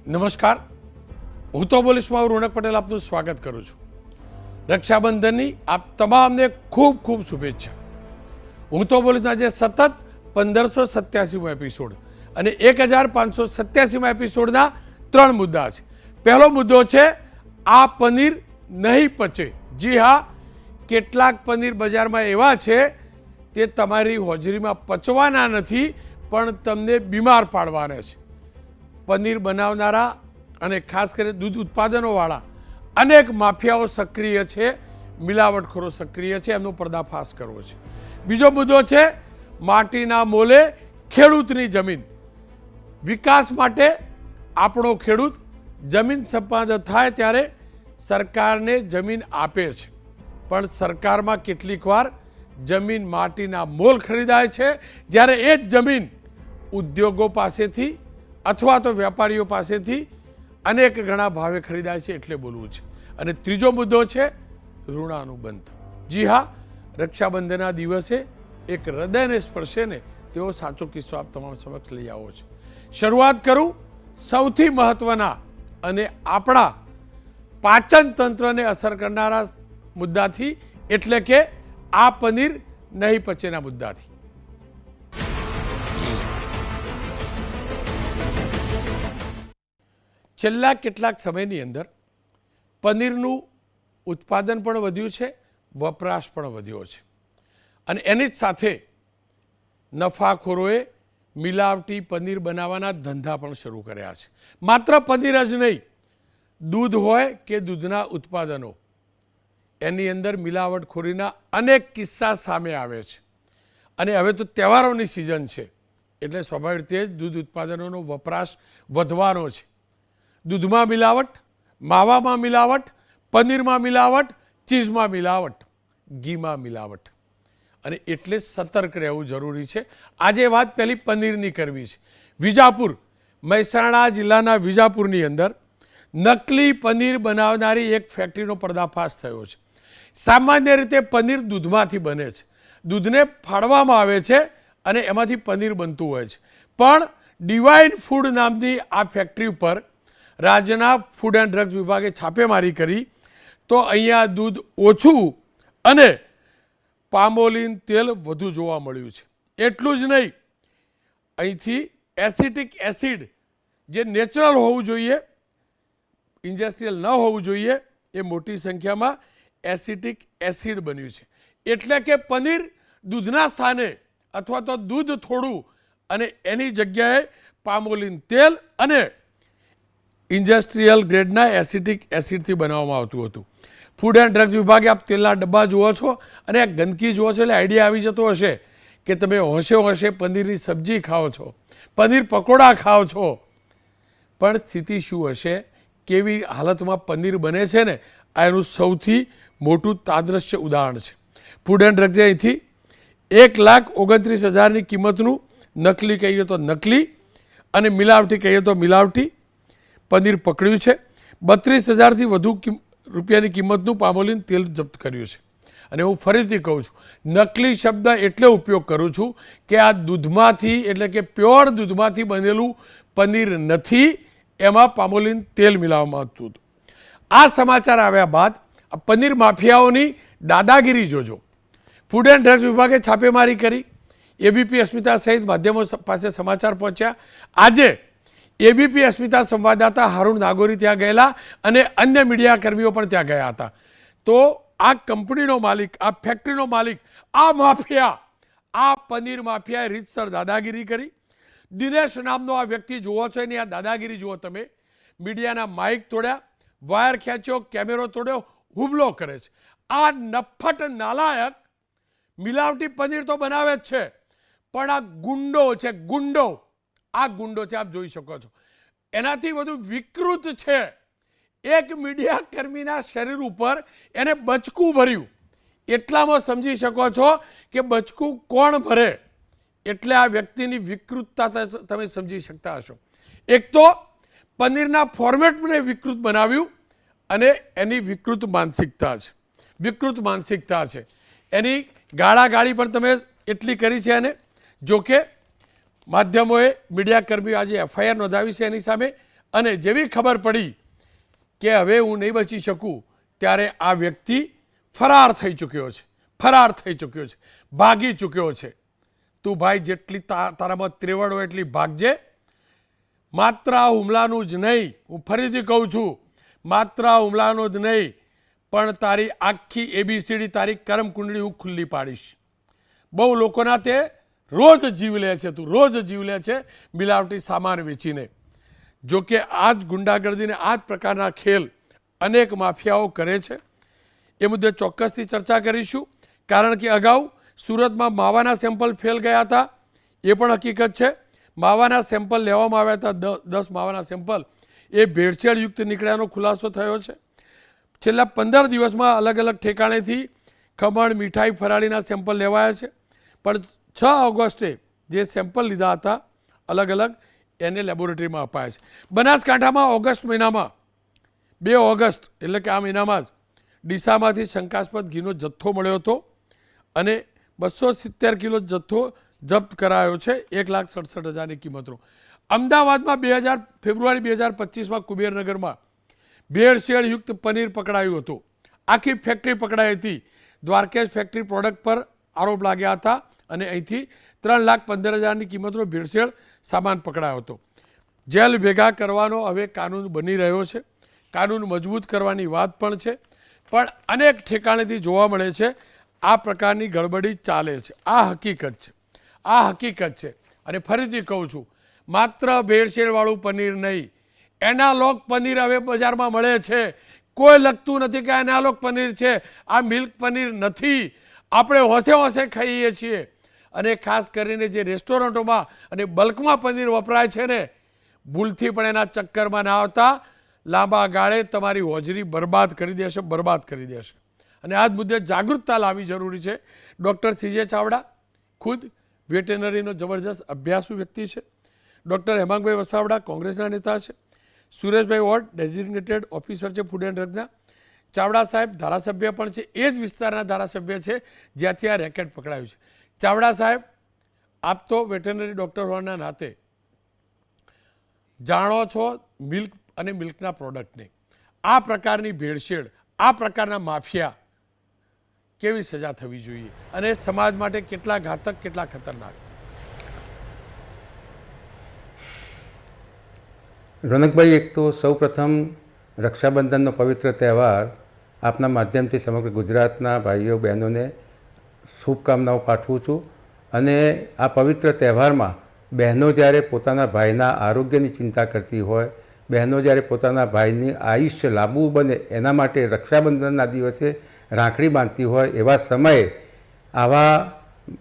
નમસ્કાર, હું તો બોલીશમાં રોનક પટેલ આપનું સ્વાગત કરું છું. રક્ષાબંધનની આપ તમામને ખૂબ ખૂબ શુભેચ્છા. હું તો બોલીશના જે સતત 1587મો એપિસોડ અને 1587મા એપિસોડના 3 મુદ્દા છે. પહેલો મુદ્દો છે આ પનીર નહીં પચે. જી હા, કેટલાક પનીર બજારમાં એવા છે તે તમારી હોજરીમાં પચવાના નથી પણ તમને બીમાર પાડવાના છે. પનીર બનાવનારા અને ખાસ કરીને દૂધ ઉત્પાદનોવાળા અનેક માફિયાઓ સક્રિય છે, મિલાવટખોરો સક્રિય છે, એમનો પર્દાફાશ કરવો છે. બીજો મુદ્દો છે માટીના મોલે ખેડૂતની જમીન. વિકાસ માટે આપણો ખેડૂત જમીન સંપાદન થાય ત્યારે સરકારને જમીન આપે છે, પણ સરકારમાં કેટલીક વાર જમીન માટીના મોલ ખરીદાય છે, જ્યારે એ જ જમીન ઉદ્યોગો પાસેથી અથવા તો વેપારીઓ પાસેથી અનેક ગણા ભાવે ખરીદાય છે. એટલે બોલવું છે. અને ત્રીજો મુદ્દો છે ઋણાનુબંધ. જી હા, રક્ષાબંધનના દિવસે એક હૃદયને સ્પર્શે ને તેવો સાચો કિસ્સો આપ તમામ સમક્ષ લઈ આવો છે. શરૂઆત કરું સૌથી મહત્વના અને આપણા પાચન તંત્રને અસર કરનારા મુદ્દાથી, એટલે કે આ પનીર નહીં પચેના મુદ્દાથી. છેલ્લા કેટલાક સમયની અંદર પનીરનું ઉત્પાદન પણ વધ્યું છે, વપરાશ પણ વધ્યો છે, અને એની જ સાથે નફાખોરોએ મિલાવટી પનીર બનાવવાના ધંધા પણ શરૂ કર્યા છે. માત્ર પનીર જ નહીં, દૂધ હોય કે દૂધના ઉત્પાદનો, એની અંદર મિલાવટખોરીના અનેક કિસ્સા સામે આવે છે. અને હવે તો તહેવારોની સિઝન છે એટલે સ્વાભાવિક રીતે જ દૂધ ઉત્પાદનોનો વપરાશ વધવાનો છે. દૂધમાં મિલાવટ, માવામાં મિલાવટ, પનીરમાં મિલાવટ, ચીઝમાં મિલાવટ, ઘીમાં મિલાવટ, અને એટલે સતર્ક રહેવું જરૂરી છે. આજે વાત પહેલી પનીરની કરવી છે. વિજાપુર, મહેસાણા જિલ્લાના વિજાપુરની અંદર નકલી પનીર બનાવનારી એક ફેક્ટરીનો પર્દાફાશ થયો છે. સામાન્ય રીતે પનીર દૂધમાંથી બને છે, દૂધને ફાડવામાં આવે છે અને એમાંથી પનીર બનતું હોય છે. પણ ડિવાઇન ફૂડ નામની આ ફેક્ટરી ઉપર રાજ્યના ફૂડ એન્ડ ડ્રગ્સ વિભાગે છાપેમારી કરી તો અહીંયા દૂધ ઓછું અને પામોલિન તેલ વધુ જોવા મળ્યું છે. એટલું જ નહીં, અહીંથી એસિટિક એસિડ જે નેચરલ હોવું જોઈએ, ઇન્ડસ્ટ્રીયલ ન હોવું જોઈએ, એ મોટી સંખ્યામાં એસિટિક એસિડ બન્યું છે. એટલે કે પનીર દૂધના સ્થાને અથવા તો દૂધ થોડું અને એની જગ્યાએ પામોલિન તેલ અને ઇન્ડસ્ટ્રીયલ ગ્રેડના એસિટિક એસિડથી બનાવવામાં આવતું હતું. ફૂડ એન્ડ ડ્રગ્સ વિભાગે આપ તેલના ડબ્બા જુઓ છો અને આ ગંદકી જુઓ છો એટલે આઈડિયા આવી જતો હશે કે તમે હોંશે પનીરની સબ્જી ખાઓ છો, પનીર પકોડા ખાઓ છો, પણ સ્થિતિ શું હશે, કેવી હાલતમાં પનીર બને છે ને, આ એનું સૌથી મોટું તાદ્રશ્ય ઉદાહરણ છે. ફૂડ એન્ડ ડ્રગ્સે અહીંથી 1,29,000ની કિંમતનું નકલી કહીએ તો નકલી અને મિલાવટી કહીએ તો મિલાવટી પનીર પકડ્યું છે. 32,000થી વધુ રૂપિયાની કિંમતનું પામોલિન તેલ જપ્ત કર્યું છે. અને હું ફરીથી કહું છું, નકલી શબ્દ એટલે ઉપયોગ કરું છું કે આ દૂધમાંથી એટલે કે પ્યોર દૂધમાંથી બનેલું પનીર નથી, એમાં પામોલિન તેલ મિલાવવામાં આવતું હતું. આ સમાચાર આવ્યા બાદ આ પનીર માફિયાઓની દાદાગીરી જોજો. ફૂડ એન્ડ ડ્રગ્સ વિભાગે છાપેમારી કરી, એબીપી અસ્મિતા સહિત માધ્યમો પાસે સમાચાર પહોંચ્યા. આજે એબીપી અસ્મિતા સંવાદદાતા હારૂન નાગોરી ત્યાં ગયેલા અને અન્ય મીડિયા કર્મીઓ પણ ત્યાં ગયા હતા. તો આ કંપનીનો માલિક, આ ફેક્ટરીનો માલિક, આ માફિયા, આ પનીર માફિયાએ રીતસર દાદાગીરી કરી. દિનેશ નામનો આ વ્યક્તિ જુઓ છો, એની આ દાદાગીરી જુઓ તમે. મીડિયાના માઇક તોડ્યા, વાયર ખેંચ્યો, કેમેરો તોડ્યો, હુમલો કરે છે. આ નફ્ફટ નાલાયક મિલાવટી પનીર તો બનાવે જ છે, પણ આ ગુંડો છે, ગુંડો, આ ગુંડો છે, આપ જોઈ શકો છો. એનાથી વધુ વિકૃત છે. એક મીડિયા કર્મીના શરીર ઉપર એને બચકું ભર્યું, એટલામાં સમજી શકો છો કે બચકું કોણ ભરે. એટલે આ વ્યક્તિની વિકૃતતા તમે સમજી શકતા હશો. એક તો પનીરના ફોર્મેટને વિકૃત બનાવ્યું અને એની વિકૃત માનસિકતા છે, વિકૃત માનસિકતા છે. એની ગાળાગાળી પણ તમે એટલી કરી છે. અને જોકે માધ્યમોએ મીડિયાકર્મીઓ આજે એફઆઈઆર નોંધાવી છે એની સામે, અને જેવી ખબર પડી કે હવે હું નહીં બચી શકું ત્યારે આ વ્યક્તિ ફરાર થઈ ચૂક્યો છે, ભાગી ચૂક્યો છે. તું ભાઈ જેટલી તારામાં ત્રેવડ હોય એટલી ભાગજે. માત્ર આ હુમલાનું જ નહીં, હું ફરીથી કહું છું, માત્ર આ હુમલાનું જ નહીં પણ તારી આખી ABCD તારી કર્મકુંડળી હું ખુલ્લી પાડીશ. બહુ લોકોના તે રોજ જીવ લે છે, તું રોજ જીવ લે છે મિલાવટી સામાન વેચીને. જો કે આ જ ગુંડાગર્દીને આ જ પ્રકારના ખેલ અનેક માફિયાઓ કરે છે. એ મુદ્દે ચોક્કસથી ચર્ચા કરીશું, કારણ કે અગાઉ સુરતમાં માવાના સેમ્પલ ફેલ ગયા હતા, એ પણ હકીકત છે. માવાના સેમ્પલ લેવામાં આવ્યા હતા, 10 માવાના સેમ્પલ એ ભેળસેળયુક્ત નીકળ્યાનો ખુલાસો થયો છે. છેલ્લા 15 દિવસમાં અલગ અલગ ઠેકાણેથી ખમણ, મીઠાઈ, ફરાળીના સેમ્પલ લેવાયા છે. પણ 6 ઓગસ્ટે જે સેમ્પલ લીધા હતા અલગ અલગ એને લેબોરેટરીમાં અપાયા છે. બનાસકાંઠામાં ઓગસ્ટ મહિનામાં 2 ઓગસ્ટ એટલે કે આ મહિનામાં જ ડીસામાંથી શંકાસ્પદ ઘીનો જથ્થો મળ્યો હતો અને 270 કિલો જથ્થો જપ્ત કરાયો છે, 1,67,000ની કિંમતનો. અમદાવાદમાં ફેબ્રુઆરી 2025માં કુબેરનગરમાં ભેળસેળયુક્ત પનીર પકડાયું હતું. આખી ફેક્ટરી પકડાઈ હતી. દ્વારકેશ ફેક્ટરી પ્રોડક્ટ પર આરોપ લાગ્યા હતા અને અહીંથી 3,15,000ની કિંમતનો ભેળસેળ સામાન પકડાયો હતો. જેલ ભેગા કરવાનો હવે કાનૂન બની રહ્યો છે, કાનૂન મજબૂત કરવાની વાત પણ છે. પણ અનેક ઠેકાણેથી જોવા મળે છે આ પ્રકારની ગડબડી ચાલે છે. આ હકીકત છે. અને ફરીથી કહું છું, માત્ર ભેળસેળવાળું પનીર નહીં, એનાલોગ પનીર હવે બજારમાં મળે છે. કોઈ લગતું નથી કે એનાલોગ પનીર છે, આ મિલ્ક પનીર નથી. આપણે હોશે ખાઈએ છીએ. અને ખાસ કરીને જે રેસ્ટોરન્ટોમાં અને બલ્કમાં પનીર વપરાય છે ને, ભૂલથી પણ એના ચક્કરમાં ના આવતા. લાંબા ગાળે તમારી હોજરી બરબાદ કરી દેશે. અને આ જ મુદ્દે જાગૃતતા લાવવી જરૂરી છે. ડૉક્ટર CJ ચાવડા ખુદ વેટેનરીનો જબરજસ્ત અભ્યાસુ વ્યક્તિ છે. ડૉક્ટર હેમાંગભાઈ વસાવડા કોંગ્રેસના નેતા છે. સુરેશભાઈ વોર્ડ ડેઝિગ્નેટેડ ઓફિસર છે ફૂડ એન્ડ ડ્રગના. ચાવડા સાહેબ ધારાસભ્ય પણ છે, એ જ વિસ્તારના ધારાસભ્ય છે જ્યાંથી આ રેકેટ પકડાયું છે. ચાવડા સાહેબ, આપ તો વેટેનરી ડૉક્ટર હોવાના નાતે જાણો છો મિલ્ક અને મિલ્કના પ્રોડક્ટને. આ પ્રકારની ભેળસેળ, આ પ્રકારના માફિયા કેવી સજા થવી જોઈએ અને સમાજ માટે કેટલા ઘાતક, કેટલા ખતરનાક? રોનકભાઈ, એક તો સૌ પ્રથમ રક્ષાબંધનનો પવિત્ર તહેવાર આપના માધ્યમથી સમગ્ર ગુજરાતના ભાઈઓ બહેનોને શુભકામનાઓ પાઠવું છું. અને આ પવિત્ર તહેવારમાં બહેનો જ્યારે પોતાના ભાઈના આરોગ્યની ચિંતા કરતી હોય, બહેનો જ્યારે પોતાના ભાઈની આયુષ્ય લાંબુ બને એના માટે રક્ષાબંધનના દિવસે રાખડી બાંધતી હોય, એવા સમયે આવા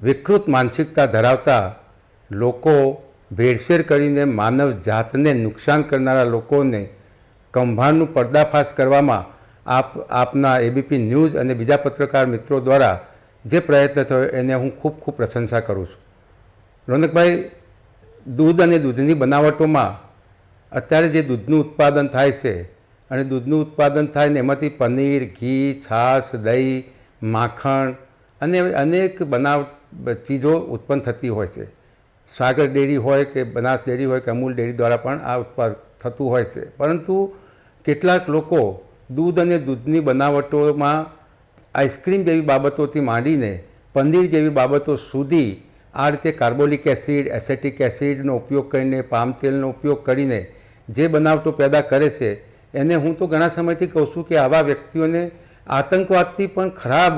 વિકૃત માનસિકતા ધરાવતા લોકો, ભેળસેળ કરીને માનવ જાતને નુકસાન કરનારા લોકોને કૌભાંડનું પર્દાફાશ કરવામાં આપના ABP ન્યૂઝ અને બીજા પત્રકાર મિત્રો દ્વારા જે પ્રયત્ન થયો એને હું ખૂબ ખૂબ પ્રશંસા કરું છું. રોનકભાઈ, દૂધ અને દૂધની બનાવટોમાં અત્યારે જે દૂધનું ઉત્પાદન થાય છે અને દૂધનું ઉત્પાદન થાય ને એમાંથી પનીર, ઘી, છાશ, દહીં, માખણ અને અનેક ચીજો ઉત્પન્ન થતી હોય છે. સાગર ડેરી હોય કે બનાસ ડેરી હોય કે અમૂલ ડેરી દ્વારા પણ આ ઉત્પાદન થતું હોય છે. પરંતુ કેટલાક લોકો દૂધ અને દૂધની બનાવટોમાં આઈસ્ક્રીમ જેવી બાબતોથી માંડીને પનીર જેવી બાબતો સુધી આ રીતે કાર્બોલિક એસિડ, એસેટિક એસિડનો ઉપયોગ કરીને, પામ તેલનો ઉપયોગ કરીને જે બનાવટો પેદા કરે છે એને હું તો ઘણા સમયથી કહું છું કે આવા વ્યક્તિઓને આતંકવાદથી પણ ખરાબ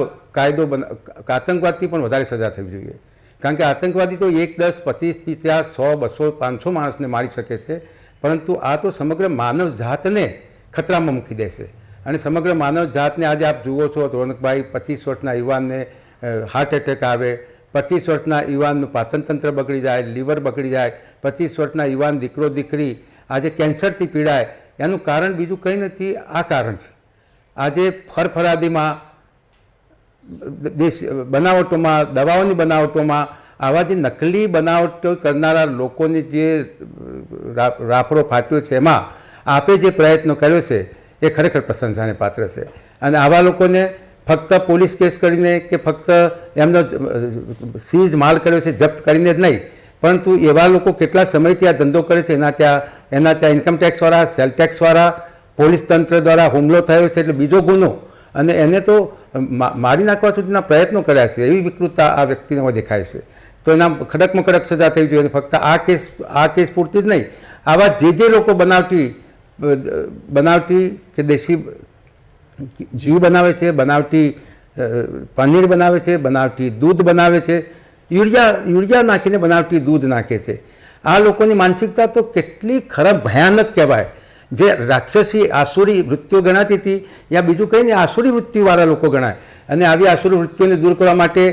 આતંકવાદથી પણ વધારે સજા થવી જોઈએ. કારણ કે આતંકવાદી તો 1, 10, 25, 50, 100, 200, 500 માણસને મારી શકે છે, પરંતુ આ તો સમગ્ર માનવ જાતને ખતરામાં મૂકી દેશે. અને સમગ્ર માનવ જાતને આજે આપ જુઓ છો રોનકભાઈ, 25 વર્ષના યુવાનને હાર્ટ એટેક આવે, 25 વર્ષના યુવાનનું પાચનતંત્ર બગડી જાય, લીવર બગડી જાય, 25 વર્ષના યુવાન દીકરો દીકરી આજે કેન્સરથી પીડાય. એનું કારણ બીજું કંઈ નથી, આ કારણ છે. આજે ફરફરાદીમાં, બનાવટોમાં, દવાઓની બનાવટોમાં આવા જે નકલી બનાવટો કરનારા લોકોની જે રાફડો ફાટ્યો છે, એમાં આપે જે પ્રયત્નો કર્યો છે એ ખરેખર પ્રશંસાને પાત્ર છે. અને આવા લોકોને ફક્ત પોલીસ કેસ કરીને કે ફક્ત એમનો સીઝ માલ કર્યો છે જપ્ત કરીને જ નહીં, પરંતુ એવા લોકો કેટલા સમયથી આ ધંધો કરે છે એના ત્યાં ઇન્કમ ટેક્સવાળા, સેલ ટેક્સવાળા, પોલીસ તંત્ર દ્વારા હુમલો થયો છે એટલે બીજો ગુનો, અને એને તો મારી નાખવા સુધીના પ્રયત્નો કર્યા છે. એવી વિકૃતતા આ વ્યક્તિને દેખાય છે. તો એના કડકમાં કડક સજા થઈ જોઈએ. ફક્ત આ કેસ પૂરતી જ નહીં, આવા જે લોકો બનાવટી કે દેશી ઘી બનાવે છે, બનાવટી પનીર બનાવે છે, બનાવટી દૂધ બનાવે છે, યુરિયા નાખીને બનાવટી દૂધ નાખે છે. આ લોકોની માનસિકતા તો કેટલી ખરાબ, ભયાનક કહેવાય. જે રાક્ષસી આસુરી વૃત્તિઓ ગણાતી હતી, યા બીજું કંઈ નહીં, આસુરી વૃત્તિવાળા લોકો ગણાય. અને આવી આસુરી વૃત્તિઓને દૂર કરવા માટે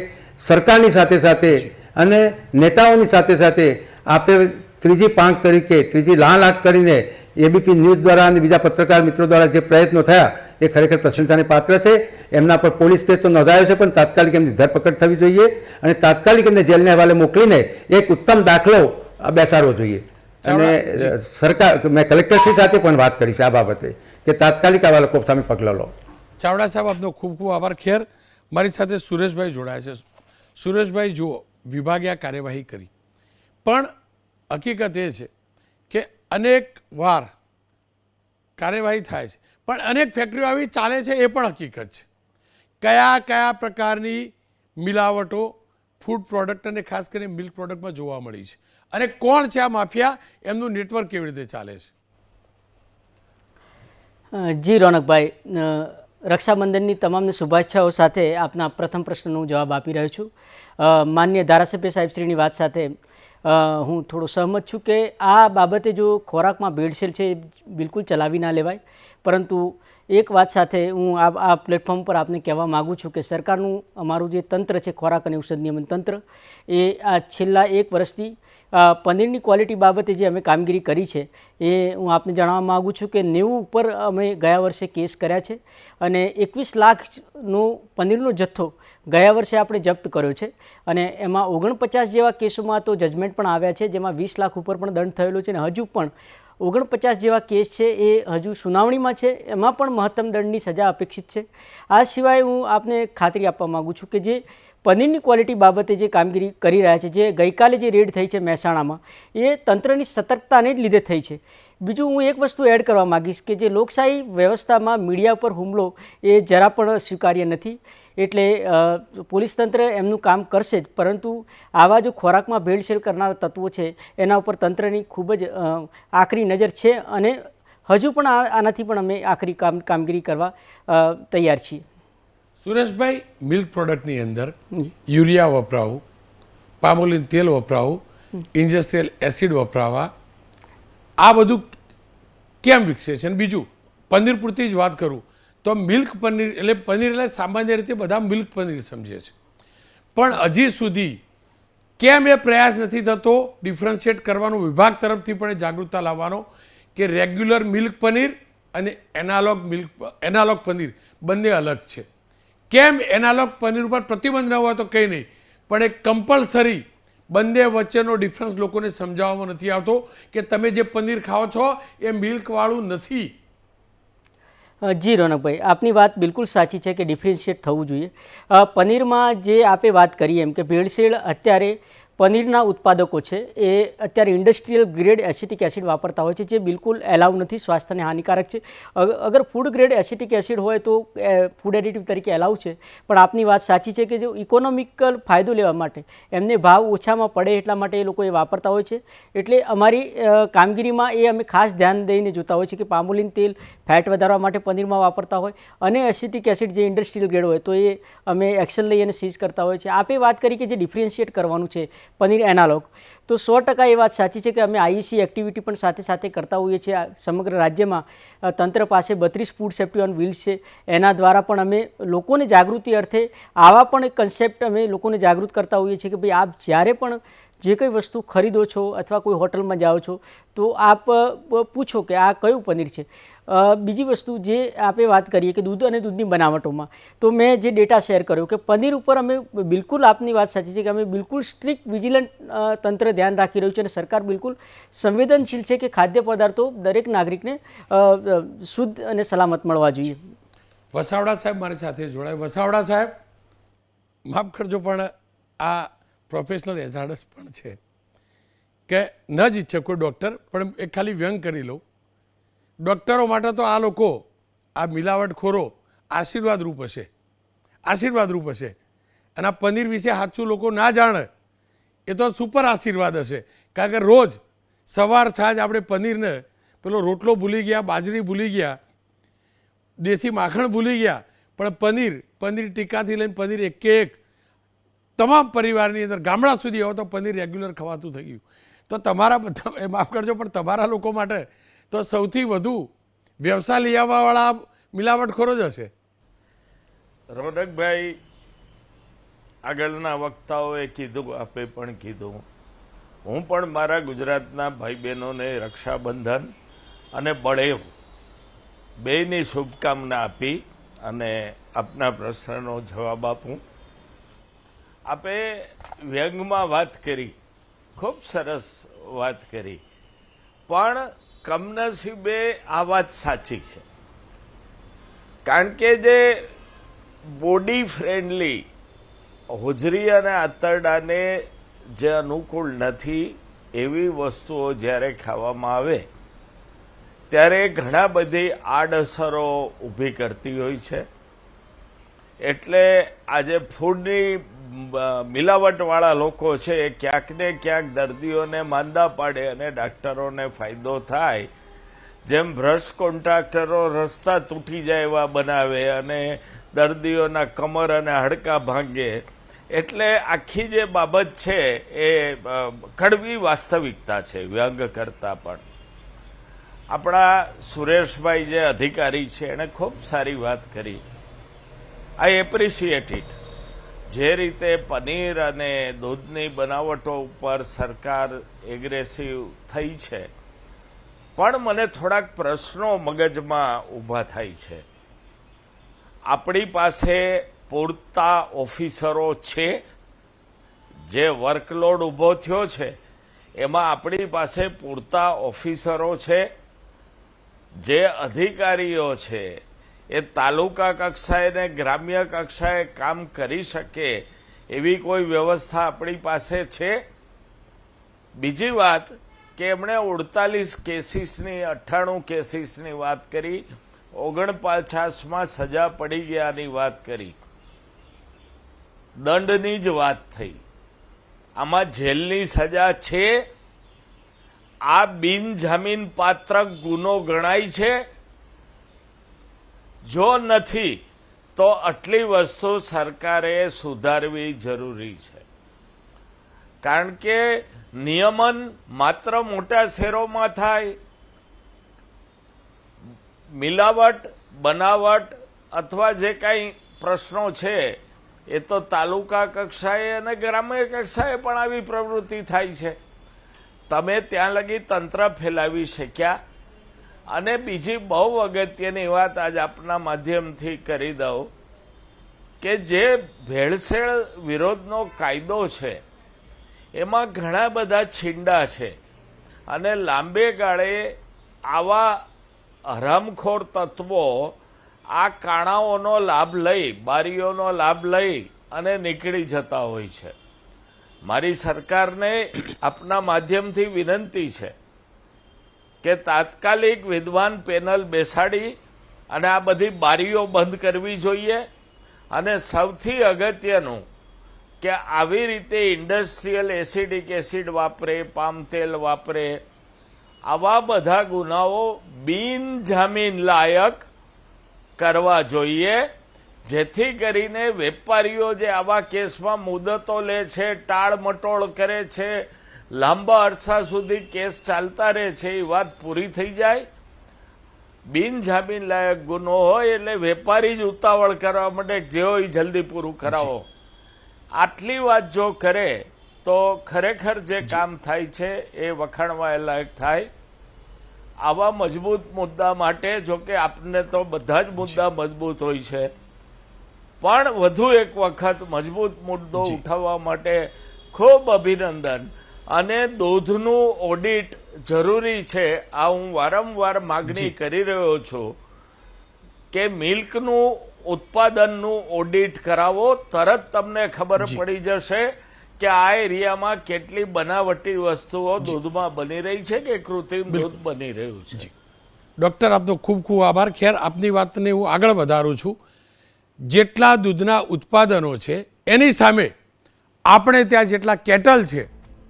સરકારની સાથે સાથે અને નેતાઓની સાથે સાથે આપણે ત્રીજી પાંખ તરીકે, ત્રીજી લાખ કરીને એબીપી ન્યૂઝ દ્વારા અને બીજા પત્રકાર મિત્રો દ્વારા જે પ્રયત્નો થયા એ ખરેખર પ્રશંસાને પાત્ર છે. એમના પર પોલીસ કેસ તો નોંધાયો છે, પણ તાત્કાલિક એમની ધરપકડ થવી જોઈએ અને તાત્કાલિક એમને જેલને હવાલે મોકલીને એક ઉત્તમ દાખલો બેસાડવો જોઈએ. અને સરકાર, મેં કલેક્ટરશ્રી સાથે પણ વાત કરી છે આ બાબતે કે તાત્કાલિક આવા લોકો સામે પગલાં લો. ચાવડા સાહેબ, આપનો ખૂબ ખૂબ આભાર. ખેર, મારી સાથે સુરેશભાઈ જોડાયા છે. સુરેશભાઈ, જુઓ, વિભાગે આ કાર્યવાહી કરી, પણ હકીકત એ છે કે અનેક વાર કાર્યવાહી થાય છે, પણ અનેક ફેક્ટરીઓ આવી ચાલે છે એ પણ હકીકત છે. કયા કયા પ્રકારની મિલાવટો ફૂડ પ્રોડક્ટ અને ખાસ કરીને મિલ્ક પ્રોડક્ટમાં જોવા મળી છે, અને કોણ છે આ માફિયા, એમનું નેટવર્ક કેવી રીતે ચાલે છે? જી રોનકભાઈ, રક્ષાબંધનની તમામને શુભેચ્છાઓ સાથે આપના પ્રથમ પ્રશ્નનો જવાબ આપી રહ્યો છું. માન્ય ધારાસભ્ય સાહેબશ્રીની વાત સાથે હું થોડો સહમત છું કે આ બાબતે જો ખોરાકમાં ભેળસેળ છે એ બિલકુલ ચલાવી ના લેવાય. પરંતુ એક વાત સાથે હું આ પ્લેટફોર્મ પર આપને કહેવા માગું છું કે સરકારનું અમારું જે તંત્ર છે, ખોરાક અને ઔષધ નિયમન તંત્ર, એ આ છેલ્લા 1 વર્ષથી પનીરની ક્વોલિટી બાબતે જે અમે કામગીરી કરી છે એ હું આપને જણાવવા માગું છું કે 90 ઉપર અમે ગયા વર્ષે કેસ કર્યા છે અને 21 લાખનો પનીરનો જથ્થો ગયા વર્ષે આપણે જપ્ત કર્યો છે. અને એમાં 49 જેવા કેસોમાં તો જજમેન્ટ પણ આવ્યા છે, જેમાં 20 લાખ ઉપર પણ દંડ થયેલો છે. અને હજુ પણ 49 જેવા કેસ છે એ હજુ સુનાવણીમાં છે, એમાં પણ મહત્તમ દંડની સજા અપેક્ષિત છે. આ સિવાય હું આપને ખાતરી આપવા માગું છું કે જે પનીરની ક્વોલિટી બાબતે જે કામગીરી કરી રહ્યા છે, જે ગઈકાલે જે રેડ થઈ છે મહેસાણામાં, એ તંત્રની સતર્કતાને જ લીધે થઈ છે. બીજું હું એક વસ્તુ એડ કરવા માગીશ કે જે લોકશાહી વ્યવસ્થામાં મીડિયા પર હુમલો એ જરા પણ સ્વીકાર્ય નથી. એટલે પોલીસ તંત્ર એમનું કામ કરશે જ, પરંતુ આવા જો ખોરાકમાં ભેળસેળ કરનારા તત્વો છે એના ઉપર તંત્રની ખૂબ જ આકરી નજર છે અને હજુ પણ આનાથી પણ અમે આકરી કામગીરી કરવા તૈયાર છીએ. સુરેશભાઈ, મિલ્ક પ્રોડક્ટની અંદર યુરિયા વપરાવું, પામોલિન તેલ વપરાવું, ઇન્ડસ્ટ્રીયલ એસિડ વપરાવા, આ બધું કેમ વિકસે છે? અને બીજું, પનીર પૂરતી જ વાત કરું તો મિલ્ક પનીર એટલે સામાન્ય રીતે બધા મિલ્ક પનીર સમજે છે, પણ હજી સુધી કેમ એ પ્રયાસ નથી થતો ડિફરન્શિએટ કરવાનો, વિભાગ તરફથી પણ જાગૃતતા લાવવાનો કે રેગ્યુલર મિલ્ક પનીર અને એનાલોગ પનીર બંને અલગ છે. કેમ એનાલોગ પનીર ઉપર પ્રતિબંધ ન હોય તો કંઈ નહીં, પણ એક કમ્પલસરી બંને વચ્ચેનો ડિફરન્સ લોકોને સમજાવવામાં નથી આવતો કે તમે જે પનીર ખાઓ છો એ મિલ્કવાળું નથી. જી રોનકભાઈ, આપની વાત બિલકુલ સાચી છે કે ડિફરન્શિએટ થવું જોઈએ. પનીરમાં જે આપે વાત કરી એમ કે ભેળસેળ, અત્યારે પનીરના ઉત્પાદકો છે એ અત્યારે ઇન્ડસ્ટ્રીયલ ગ્રેડ એસિટિક એસિડ વાપરતા હોય છે, જે બિલકુલ એલાઉ નથી, સ્વાસ્થ્યને હાનિકારક છે. અગર ફૂડ ગ્રેડ એસિટિક એસિડ હોય તો ફૂડ એડિટિવ તરીકે એલાઉ છે, પણ આપની વાત સાચી છે કે જો ઇકોનોમિકલ ફાયદો લેવા માટે, એમને ભાવ ઓછામાં પડે એટલા માટે એ લોકો એ વાપરતા હોય છે. એટલે અમારી કામગીરીમાં એ અમે ખાસ ધ્યાન દઈને જોતા હોય છે કે પામોલિન તેલ ફેટ વધારવા માટે પનીરમાં વાપરતા હોય અને એસિટિક એસિડ જે ઇન્ડસ્ટ્રીયલ ગ્રેડ હોય તો એ અમે એક્શન લઈ અને સીઝ કરતા હોય છે. આપે વાત કરી કે જે ડિફરન્શિએટ કરવાનું છે પનીર એનાલોગ, તો 100% એ વાત સાચી છે કે અમે આઈઈસી એક્ટિવિટી પણ સાથે સાથે કરતા હોઈએ છીએ. સમગ્ર રાજ્યમાં તંત્ર પાસે 32 ફૂડ સેફ્ટી ઓન વ્હીલ્સ છે, એના દ્વારા પણ અમે લોકોને જાગૃતિ અર્થે આવા પણ એક કન્સેપ્ટ અમે લોકોને જાગૃત કરતા હોઈએ છીએ કે ભાઈ આપ જ્યારે પણ જે કંઈ વસ્તુ ખરીદો છો અથવા કોઈ હોટલમાં જાઓ છો તો આપ પૂછો કે આ કયું પનીર છે. બીજી વસ્તુ જે આપણે વાત કરીએ કે દૂધ અને દૂધની બનાવટોમાં, તો મેં જે ડેટા શેર કર્યો કે પનીર ઉપર અમે બિલકુલ, આપની વાત સાચી છે કે અમે બિલકુલ સ્ટ્રિક્ટ વિજિલન્ટ તંત્ર ધ્યાન રાખી રહ્યું છે અને સરકાર બિલકુલ સંવેદનશીલ છે કે ખાદ્ય પદાર્થો દરેક નાગરિકને શુદ્ધ અને સલામત મળવા જોઈએ. વસાવડા સાહેબ મારી સાથે જોડાય. વસાવડા સાહેબ, માફ કરજો પણ આ પ્રોફેશનલ હેઝાર્ડસ પણ છે. કે ન જ ઈચ્છે કોઈ ડૉક્ટર, પણ એ ખાલી વ્યંગ કરી લઉં, ડૉક્ટરો માટે તો આ લોકો, આ મિલાવટખોરો આશીર્વાદરૂપ હશે, આશીર્વાદરૂપ હશે. અને આ પનીર વિશે સાચું લોકો ના જાણે એ તો સુપર આશીર્વાદ હશે. કારણ કે રોજ સવાર સાંજ આપણે પનીરને પેલો રોટલો ભૂલી ગયા, બાજરી ભૂલી ગયા, દેશી માખણ ભૂલી ગયા, પણ પનીર ટીકાથી લઈને પનીર એક તમામ પરિવારની અંદર ગામડા સુધી હવે તો પનીર રેગ્યુલર ખવાતું થઈ ગયું. તો તમારા બધા, એ માફ કરજો, પણ તમારા લોકો માટે તો સૌથી વધુ વ્યવસાય લઈ આવવાવાળા મિલાવટખોરો જ હશે. રોનકભાઈ, આગળના વક્તાઓએ કીધું, આપે પણ કીધું, હું પણ મારા ગુજરાતના ભાઈ બહેનોને રક્ષાબંધન અને બળેવ બેયની શુભકામના આપી અને આપના પ્રશ્નનો જવાબ આપું. આપે વ્યંગમાં વાત કરી, ખૂબ સરસ વાત કરી, પણ કમનસીબે આ વાત સાચી છે. કારણ કે જે બોડી ફ્રેન્ડલી હોજરી અને આંતરડાને જે અનુકૂળ નથી એવી વસ્તુઓ જ્યારે ખાવામાં આવે ત્યારે ઘણા બધી આડઅસરો ઊભી કરતી હોય છે. એટલે આજે ફૂડની મિલાવટવાળા લોકો છે એ ક્યાંક ને ક્યાંક દર્દીઓને માંદા પાડે અને ડાક્ટરોને ફાયદો થાય. જેમ બ્રશ કોન્ટ્રાક્ટરો રસ્તા તૂટી જાય એવા બનાવે અને દર્દીઓના કમર અને હાડકાં ભાંગે, એટલે આખી જે બાબત છે એ કડવી વાસ્તવિકતા છે વ્યંગ કરતાં પણ. આપણા સુરેશભાઈ જે અધિકારી છે એણે ખૂબ સારી વાત કરી. આઈ એપ્રિશિએટ ઇટ. જે રીતે પનીર અને દૂધની બનાવટો ઉપર સરકાર એગ્રેસિવ થઈ છે, પણ મને થોડાક પ્રશ્નો મગજમાં ઊભા થાય છે. આપણી પાસે પૂરતા ઓફિસરો છે? જે વર્કલોડ ઊભો થયો છે એમાં આપણી પાસે પૂરતા ઓફિસરો છે? જે અધિકારીઓ છે એ તાલુકા કક્ષાએ ને ગ્રામ્ય કક્ષાએ કામ કરી શકે એવી કોઈ વ્યવસ્થા આપણી પાસે છે? બીજી વાત કે એમણે 48 કેસીસની 98 કેસીસની વાત કરી, 49માં સજા પડી ગયાની વાત કરી, દંડની જ વાત થઈ. આમાં જેલની સજા છે? આ બિનજામીન પાત્ર ગુનો ગણાય છે? જો નથી તો આટલી વસ્તુ સરકારે સુધારવી જરૂરી છે. કારણ કે નિયમન માત્ર મોટા શહેરોમાં થાય, મિલાવટ બનાવટ અથવા જે કાંઈ પ્રશ્નો છે એ તો તાલુકા કક્ષાએ અને ગ્રામ્ય કક્ષાએ પણ આવી પ્રવૃત્તિ થાય છે. તમે ત્યાં લગી તંત્ર ફેલાવી શક્યા? અને બીજી બહુ અગત્યની વાત આજ આપના માધ્યમથી કરી દઉં કે જે ભેળસેળ વિરોધનો કાયદો છે એમાં ઘણા બધા છીંડા છે અને લાંબે ગાળે આવા હરામખોર તત્વો આ કાણાઓનો લાભ લઈ, બારીઓનો લાભ લઈ અને નીકળી જતા હોય છે. મારી સરકારને આપના માધ્યમથી વિનંતી છે કે તાત્કાલિક વિદ્વાન પેનલ બેસાડી અને આ બધી બારીઓ બંધ કરવી જોઈએ. અને સૌથી અગત્યનું કે આવી રીતે ઇન્ડસ્ટ્રીયલ એસિડિક એસિડ વાપરે, પામ તેલ વાપરે, આવા બધા ગુનાઓ બિનજામીન લાયક કરવા જોઈએ, જેથી કરીને વેપારીઓ જે આવા કેસમાં મુદતો લે છે, ટાળમટોળ કરે છે, લાંબા અરસા સુધી કેસ ચાલતા રહે છે, એ વાત પૂરી થઈ જાય. બિનજામીન લાયક ગુનો હોય એટલે વેપારી જ ઉતાવળ કરવા માંડે, જે હોય જલ્દી પૂરું કરાવો. આટલી વાત જો કરે તો ખરેખર જે કામ થાય છે એ વખાણવા લાયક થાય. આવા મજબૂત મુદ્દા માટે, જો કે આપને તો બધા જ મુદ્દા મજબૂત હોય છે, પણ વધુ એક વખત મજબૂત મુદ્દો ઉઠાવવા માટે ખૂબ અભિનંદન. અને દૂધનું ઓડિટ જરૂરી છે. આ હું વારંવાર માગણી કરી રહ્યો છું કે મિલ્કનું ઉત્પાદનનું ઓડિટ કરાવો. તરત તમને ખબર પડી જશે કે આ એરિયામાં કેટલી બનાવટી વસ્તુઓ દૂધમાં બની રહી છે કે કૃત્રિમ દૂધ બની રહ્યું છે. ડૉક્ટર આપનો ખૂબ ખૂબ આભાર. ખેર આપની વાતને હું આગળ વધારું છું. જેટલા દૂધના ઉત્પાદનો છે એની સામે આપણે ત્યાં જેટલા કેટલ છે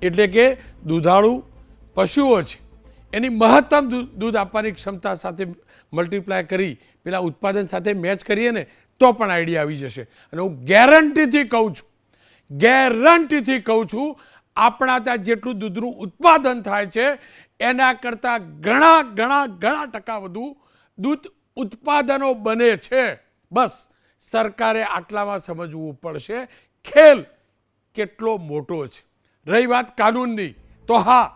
એટલે કે દૂધાળુ પશુઓ છે એની મહત્તમ દૂધ આપવાની ક્ષમતા સાથે મલ્ટીપ્લાય કરી પેલા ઉત્પાદન સાથે મેચ કરીએ ને તો પણ આઈડિયા આવી જશે. અને હું ગેરંટીથી કહું છું આપણા ત્યાં જેટલું દૂધનું ઉત્પાદન થાય છે એના કરતાં ઘણા ટકા વધુ દૂધ ઉત્પાદનો બને છે. બસ સરકારે આટલામાં સમજવું પડશે ખેલ કેટલો મોટો છે. રહી વાત કાનૂનની, તો હા,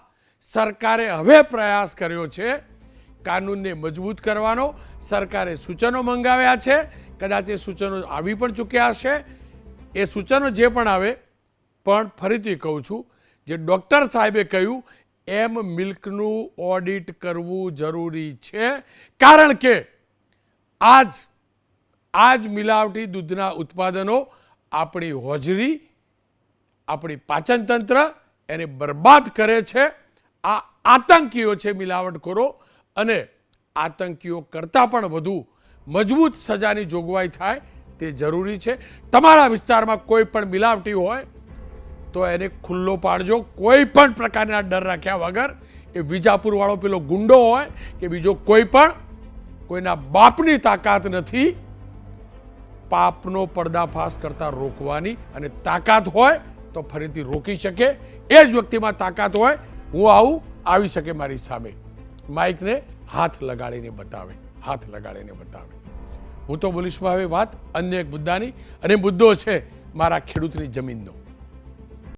સરકારે હવે પ્રયાસ કર્યો છે કાનૂનને મજબૂત કરવાનો. સરકારે સૂચનો મંગાવ્યા છે, કદાચ એ સૂચનો આવી પણ ચૂક્યા હશે. એ સૂચનો જે પણ આવે, પણ ફરીથી કહું છું જે ડૉક્ટર સાહેબે કહ્યું એમ મિલ્કનું ઓડિટ કરવું જરૂરી છે. કારણ કે આજ મિલાવટી દૂધના ઉત્પાદનો આપણી હોજરી, આપણી પાચનતંત્ર એને બરબાદ કરે છે. આ આતંકીઓ છે મિલાવટખોરો, અને આતંકીઓ કરતાં પણ વધુ મજબૂત સજાની જોગવાઈ થાય તે જરૂરી છે. તમારા વિસ્તારમાં કોઈ પણ મિલાવટી હોય તો એને ખુલ્લો પાડજો, કોઈ પણ પ્રકારના ડર રાખ્યા વગર. એ વિજાપુરવાળો પેલો ગુંડો હોય કે બીજો કોઈ પણ, કોઈના બાપની તાકાત નથી પાપનો પર્દાફાશ કરતા રોકવાની. અને તાકાત હોય તો ફરીથી રોકી શકે. એ જ વ્યક્તિમાં તાકાત હોય, હું આવી શકે મારી સામે, માઇકને હાથ લગાડીને બતાવે. હું તો બોલીશ હવે વાત અન્ય એક મુદ્દાની, અને મુદ્દો છે મારા ખેડૂતની જમીનનો.